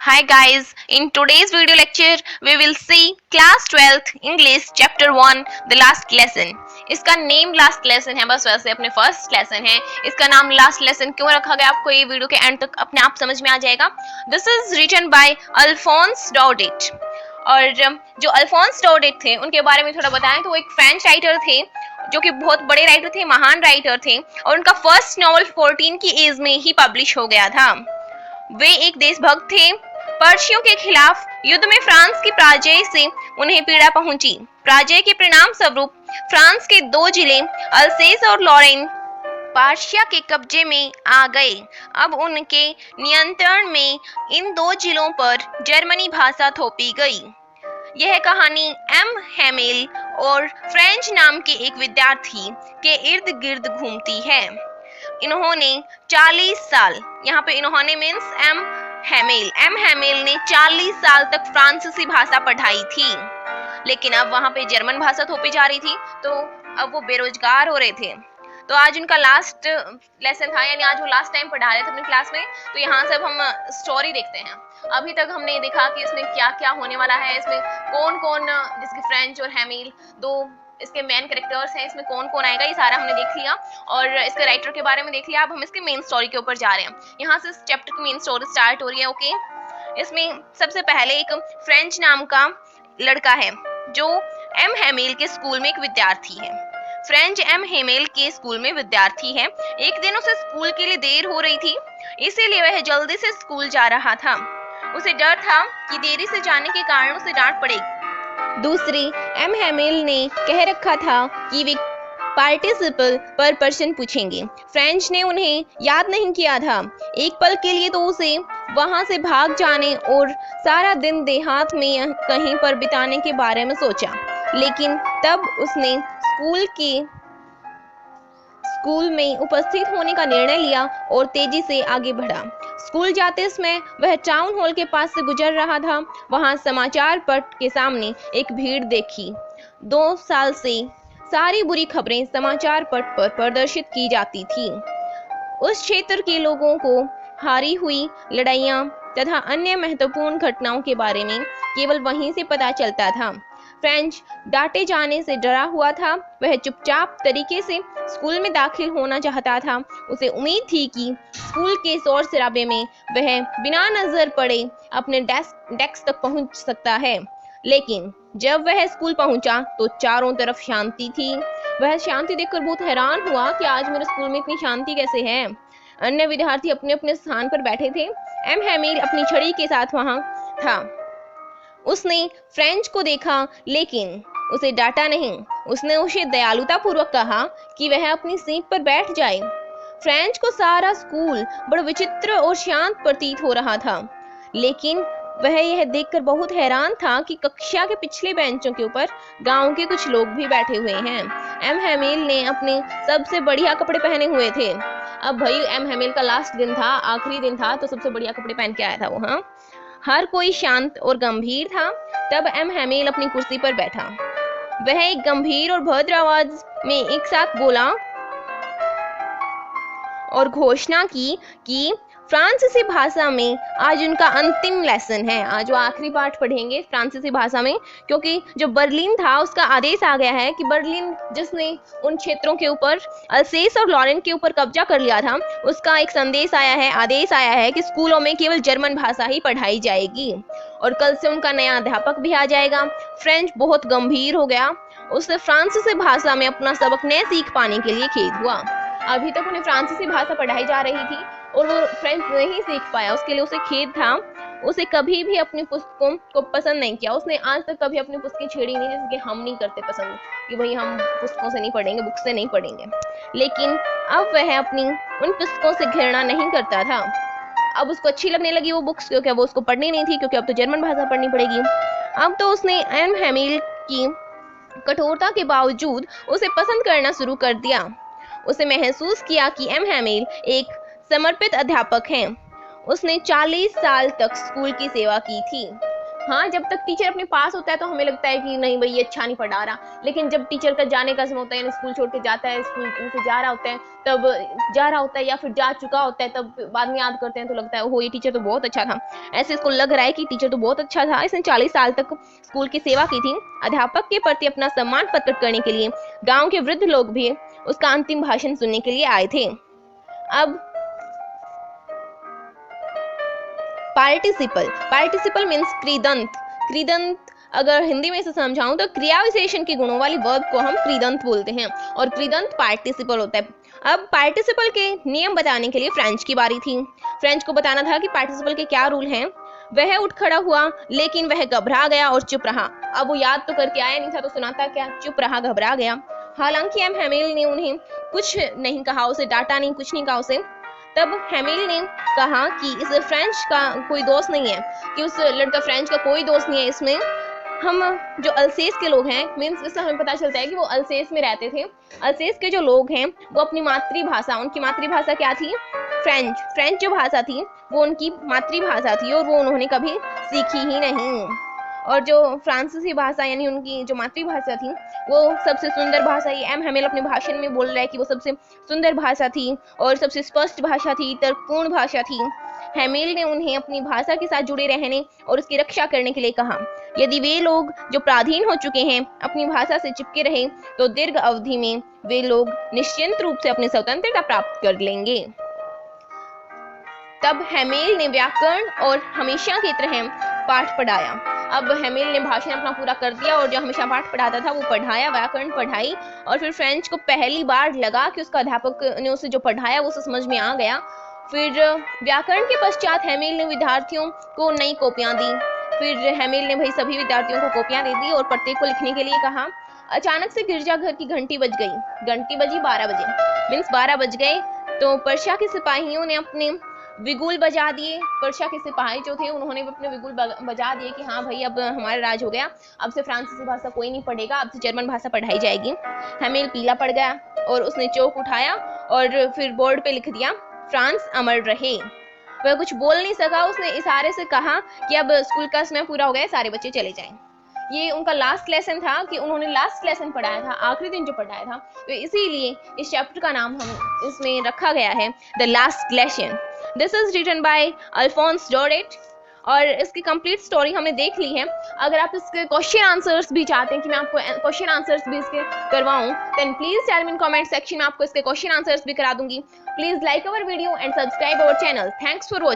Hi guys, in today's video lecture we will see class 12th English chapter 1 the last lesson। इसका name last lesson है, बस वैसे अपने first lesson है। इसका नाम लास्ट लेसन क्यों रखा गया आपको ये वीडियो के एंड तक अपने आप समझ में आ जाएगा। This is written by Alphonse Daudet. और जो अल्फोंस डॉडेट थे उनके बारे में थोड़ा बताएं तो वो एक फ्रेंच राइटर थे जो कि बहुत बड़े राइटर थे, महान राइटर थे। और उनका फर्स्ट नॉवल 14 की एज में ही पब्लिश हो गया था। वे एक देशभक्त थे। पर्शियों के खिलाफ युद्ध में फ्रांस की पराजय से उन्हें पीड़ा पहुंची। पराजय के परिणाम स्वरूप फ्रांस के दो जिले अल्सेस और लॉरेन पर्शिया के कब्जे में आ गए। अब उनके नियंत्रण में इन दो जिलों पर जर्मनी भाषा थोपी गई। यह कहानी एम हेमेल और फ्रेंच नाम के एक विद्यार्थी के इर्द गिर्द घूमती है। इन्होंने 40 साल, यहाँ पे इन्होंने मीन्स एम हेमेल ने 40 साल तक फ्रांसीसी भाषा पढ़ाई थी, लेकिन अब वहाँ पे जर्मन भाषा थोपी जा रही थी, तो अब वो बेरोजगार हो रहे थे। तो आज उनका लास्ट लेसन था, यानी आज वो लास्ट टाइम पढ़ा रहे थे अपनी क्लास में। तो यहाँ से अब हम स्टोरी देखते हैं। अभी तक हमने देखा कि इसमें क्या क्या होने वाला है, इसमें कौन कौन, जिसके फ्रेंच और हेमेल दो इसके मेन कैरेक्टर्स हैं, इसमें कौन कौन आएगा, ये सारा हमने देख लिया और इसके राइटर के बारे में देख लिया। अब हम इसके मेन स्टोरी के ऊपर जा रहे हैं। यहाँ से इस चैप्टर की मेन स्टोरी स्टार्ट हो रही है। ओके, इसमें सबसे पहले एक फ्रेंच नाम का लड़का है जो एम हेमेल के स्कूल में एक विद्यार्थी है। फ्रेंच एम हेमेल के स्कूल में विद्यार्थी है। एक दिन उसे स्कूल के लिए देर हो रही थी, इसीलिए वह जल्दी से स्कूल जा रहा था। उसे डर था कि देरी से जाने के कारण उसे डांट पड़ेगी। दूसरी, एम हेमेल ने कह रखा था कि वे पार्टिसिपल पर प्रश्न पूछेंगे। फ्रेंच ने उन्हें याद नहीं किया था। एक पल के लिए तो उसे वहां से भाग जाने और सारा दिन देहात में कहीं पर बिताने के बारे में सोचा, लेकिन तब उसने स्कूल में उपस्थित होने का निर्णय लिया और तेजी से आगे बढ़ा। स्कूल जाते समय वह टाउन हॉल के पास से गुजर रहा था। वहां समाचार पत्र के सामने एक भीड़ देखी। 2 साल से सारी बुरी खबरें समाचार पत्र पर प्रदर्शित की जाती थी। उस क्षेत्र के लोगों को हारी हुई लड़ाइयां तथा अन्य महत्वपूर्ण घटनाओं के बारे में केवल वहीं से पता चलता था। फ्रेंच डांटे जाने से डरा हुआ था। वह चुपचाप तरीके से स्कूल में दाखिल होना चाहता था। उसे उम्मीद थी कि स्कूल के शोर शराबे में वह बिना नजर पड़े अपने डेस्क तक पहुंच सकता है, लेकिन जब वह स्कूल पहुंचा तो चारों तरफ शांति थी। वह शांति देखकर बहुत हैरान हुआ कि आज मेरे स्कूल में इतनी शांति कैसे है। अन्य विद्यार्थी अपने अपने स्थान पर बैठे थे। एम हेमेल अपनी छड़ी के साथ वहां था। उसने फ्रेंच को देखा, लेकिन उसे डांटा नहीं। उसने उसे दयालुता पूर्वक कहा कि वह अपनी सीट पर बैठ जाए। फ्रेंच को सारा स्कूल बड़ा विचित्र और शांत प्रतीत हो रहा था, लेकिन वह यह देखकर बहुत हैरान था कि कक्षा के पिछले बेंचों के ऊपर गांव के कुछ लोग भी बैठे हुए हैं। एम हेमेल ने अपने सबसे बढ़िया कपड़े पहने हुए थे। अब भाई एम हेमेल का लास्ट दिन था, आखिरी दिन था, तो सबसे बढ़िया कपड़े पहन के आया था वो। हाँ, हर कोई शांत और गंभीर था। तब एम हेमेल अपनी कुर्सी पर बैठा। वह एक गंभीर और भद्र आवाज में एक साथ बोला और घोषणा की कि फ्रांसीसी भाषा में आज उनका अंतिम लेसन है। आज वो आखिरी पाठ पढ़ेंगे फ्रांसीसी भाषा में, क्योंकि जो बर्लिन था उसका आदेश आ गया है कि बर्लिन जिसने उन क्षेत्रों के ऊपर अल्सेस और लॉरेन के ऊपर कब्जा कर लिया था, उसका एक संदेश आया है, आदेश आया है कि स्कूलों में केवल जर्मन भाषा ही पढ़ाई जाएगी और कल से उनका नया अध्यापक भी आ जाएगा। फ्रेंच बहुत गंभीर हो गया। उसे फ्रांसीसी भाषा में अपना सबक न सीख पाने के लिए खेद हुआ। अभी तक उन्हें फ्रांसीसी भाषा पढ़ाई जा रही थी और वो फ्रेंच नहीं सीख पाया, उसके लिए उसे खेद था। उसे कभी भी अपनी पुस्तकों को पसंद नहीं किया। उसने आज तक कभी अपनी पुस्तकें छेड़ी नहीं, जैसे कि हम नहीं करते पसंद कि भाई हम पुस्तकों से नहीं पढ़ेंगे, बुक से नहीं पढ़ेंगे। लेकिन अब वह अपनी उन पुस्तकों से घृणा नहीं करता था। अब उसको अच्छी लगने लगी वो बुक्स, क्योंकि वो उसको पढ़नी नहीं थी, क्योंकि अब तो जर्मन भाषा पढ़नी पड़ेगी। अब तो उसने एम हेमेल की कठोरता के बावजूद उसे पसंद करना शुरू कर दिया। उसे महसूस किया कि एम हेमेल एक समर्पित अध्यापक हैं। उसने 40 साल तक स्कूल की सेवा की थी। हाँ, जब तक टीचर अपने पास होता है तो हमें लगता है कि नहीं भाई ये अच्छा नहीं पढ़ा रहा, लेकिन जब टीचर का जाने का समय होता है, यानी स्कूल छोड़ के जाता है, स्कूल से जा रहा होता है, तब जा रहा होता है या फिर जा चुका होता है, तब बाद में याद करते हैं तो लगता है ओहो ये टीचर तो बहुत अच्छा था। ऐसे इसको लग रहा है कि टीचर तो बहुत अच्छा था, इसने 40 साल तक स्कूल की सेवा की थी। अध्यापक के प्रति अपना सम्मान प्रकट करने के लिए गाँव के वृद्ध लोग भी उसका अंतिम भाषण सुनने के लिए आए थे। अब पार्टिसिपल मीन्स कृदंत। कृदंत अगर हिंदी में इसे समझाऊं तो क्रिया विशेषण के गुणों वाली वर्ब को हम कृदंत बोलते हैं और कृदंत पार्टिसिपल होता है। अब पार्टिसिपल के नियम बताने के लिए फ्रेंच की बारी थी। फ्रेंच को बताना था कि पार्टिसिपल के क्या रूल हैं। वह उठ खड़ा हुआ, लेकिन वह घबरा गया और चुप रहा। अब वो याद तो करके आया नहीं था तो सुनाता क्या, चुप रहा, घबरा गया। हालांकि एम हेमिल ने उन्हें कुछ नहीं कहा, उसे डांटा नहीं, कुछ नहीं कहा उसे। तब हेमिल ने कहा कि इस फ्रेंच का कोई दोस्त नहीं है, कि उस लड़का फ्रेंच का कोई दोस्त नहीं है। इसमें हम जो अल्सेस के लोग हैं, मीन्स इससे हमें पता चलता है कि वो अल्सेस में रहते थे। अल्सेस के जो लोग हैं वो अपनी मातृभाषा, उनकी मातृभाषा क्या थी, फ्रेंच जो भाषा थी वो उनकी मातृभाषा थी और वो उन्होंने कभी सीखी ही नहीं। और जो फ्रांसीसी भाषा यानी उनकी जो मातृभाषा थी वो सबसे सुंदर भाषा, ये एम हेमिल अपने भाषण में बोल रहा है कि वो सबसे सुंदर भाषा थी और सबसे स्पष्ट भाषा थी, तर्कपूर्ण भाषा थी। हेमिल ने उन्हें अपनी भाषा के साथ जुड़े रहने और उसकी रक्षा करने के लिए कहा। यदि वे लोग जो पराधीन हो चुके हैं अपनी भाषा से चिपके रहे तो दीर्घ अवधि में वे लोग निश्चित रूप से अपनी स्वतंत्रता प्राप्त कर लेंगे। तब हेमिल ने व्याकरण और हमेशा की तरह पाठ पढ़ाया। अब हेमिल ने भाषण अपना पूरा कर दिया और जो हमेशा पाठ पढ़ाता था वो पढ़ाया, व्याकरण पढ़ाई। और फिर फ्रेंच को पहली बार लगा कि उसका अध्यापक ने उसे जो पढ़ाया वो उसे समझ में आ गया। फिर व्याकरण के पश्चात हेमिल ने विद्यार्थियों को नई कॉपियां दी। फिर हेमिल ने भाई सभी विद्यार्थियों को कॉपियां दे दी और प्रत्येक को लिखने के लिए कहा। अचानक से गिरजाघर की घंटी बज गई। घंटी बजी 12 बजे, मीन्स 12 बज गए तो पर्शिया के सिपाहियों ने अपने विगुल बजा दिए। पर्शिया के सिपाही जो थे उन्होंने अपने विगुल बजा दिए कि हाँ भाई अब हमारा राज हो गया, अब से फ्रांसीसी भाषा कोई नहीं पढ़ेगा, अब से जर्मन भाषा पढ़ाई जाएगी। हेमिल पीला पड़ गया और उसने चौक उठाया और फिर बोर्ड पे लिख दिया, फ्रांस अमर रहे। वह कुछ बोल नहीं सका, उसने इशारे से कहा कि अब स्कूल का समय पूरा हो गया, सारे बच्चे चले जाएं। ये उनका लास्ट लेसन था कि उन्होंने लास्ट लेसन पढ़ाया था, आखिरी दिन जो पढ़ाया था, तो इसीलिए इस चैप्टर का नाम हम इसमें रखा गया है the last lesson. This is written by Alphonse डोरेट और इसकी कंप्लीट स्टोरी हमने देख ली है। अगर आप इसके क्वेश्चन आंसर्स भी चाहते हैं कि मैं आपको क्वेश्चन आंसर्स भी इसके करवाऊं, then please tell me in comment section में, आपको इसके क्वेश्चन आंसर्स भी करा दूंगी। Please like our video and subscribe our channel. Thanks for watching.